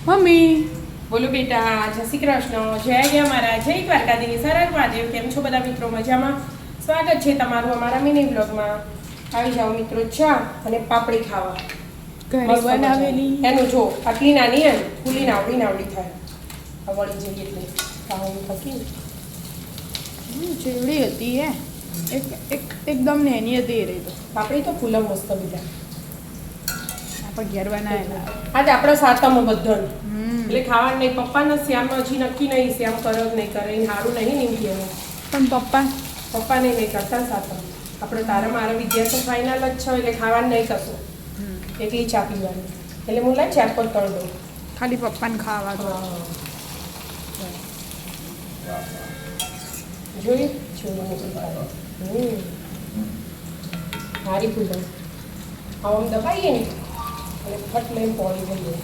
Mummy બોલો બેટા, જય શ્રી કૃષ્ણ, જય ગયા મારા, જય દ્વારકાધીશ, સરળ મહાદેવ. કેમ છો બધા મિત્રો? મજામાં? સ્વાગત છે તમારું અમારા મિની વ્લોગમાં. આવી જાઓ મિત્રો, ચા અને પાપડી ખાવા. ઘરે મસ્ત બનાવેલી. મજા. એનું જો આટલી નાની હે ને, ફૂલી નાવડી થાય. આ વળી જઈએ એટલે ખાવાનું થકી. ચેવડી હતી હે એકદમ નેની હતી એ રહી તો પાપડી તો ફૂલા મસ્ત બીજા. આપણે ઘેર બનાવેલા. આજે આપણો સાતમ બધાનો હમ. એટલે ખાવાનું નહીં. પપ્પાના શ્યામ હજી નક્કી નહીં, શ્યામ કરો જ નહીં કરે, સારું નહીં નીકળી એનું. પણ પપ્પા નહીં કરતા સાતમ. આપણે તારા મારા વિદ્યા તો ફાઇનલ જ છે, એટલે ખાવાનું નહીં કશું. એકલી ચા પીવાની. એટલે હું લાઈ ચા પર તળ દઉં. ખાલી પપ્પાને ખાવા તો જોયું સારી ફૂલ આમ દબાઈએ ને અને ફટ લઈને પોળી જઈએ.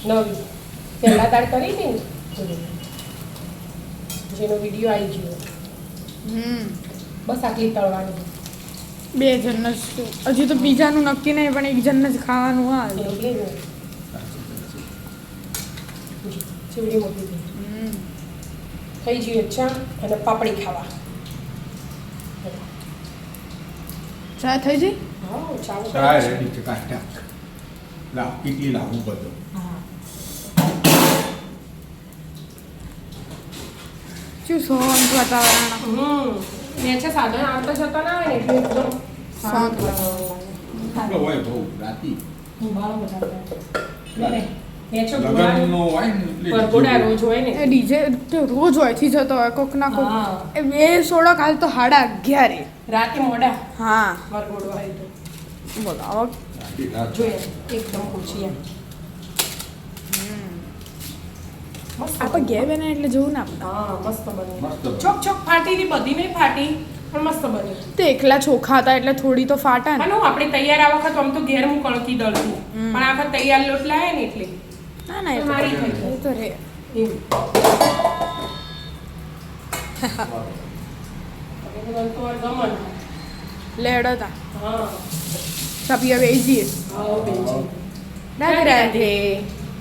નવી પહેલા દાળ કરી હતી ને જેનો વિડીયો આવી ગયો. બસ આટલી તળવાની. બે જણ જ હજી તો બીજાનું નક્કી નહીં, પણ એક જણ જ ખાવાનું હા ચીવડી મોટી થઈ ગઈ ચા અને પાપડી ખાવા. ચા થઈ જઈ. હા ચા રેડી છે કાઢ્યા લાવ કેટલી લાવવું બધું શું શાંત વાતાવરણ. મેં છે સાધન આવતા જતા ના હોય ને એટલે એકદમ શાંત તો હોય બહુ રાતી બાળો બધા લગનનો હોય ને એટલે પરગોડા રોજ હોય ને. એ ડીજે તો રોજ હોયથી જતો હોય કોક ના કોક. હા. એ બે 16 કાલ તો 11:30. રાતે મોડા હા પરગોડો હોય તો બોલો આવો રાતી રાત જોઈએ એકદમ ઓછી એમ. મસ્ત આપણે ઘેર બનાવે એટલે જોવું ને આપણે. હા મસ્ત બની. મસ્ત બની. ચોક ચોક ફાટી હતી, બધી નહીં ફાટી પણ મસ્ત બની. તો એકલા ચોખા હતા એટલે થોડી તો ફાટા ને. અને આપણે તૈયાર આ વખત આમ તો ઘેર હું કણકી દળતી પણ આ વખત તૈયાર લોટ લાયા ને એટલે ના ના એ તો મારી થઈ ગઈ. એ તો રે એવું. હવે તો અંતવાર ગમન. લેડ હતા હા સપિયા બેસી જઈએ. આવો બેનજી. રાધે રાધે.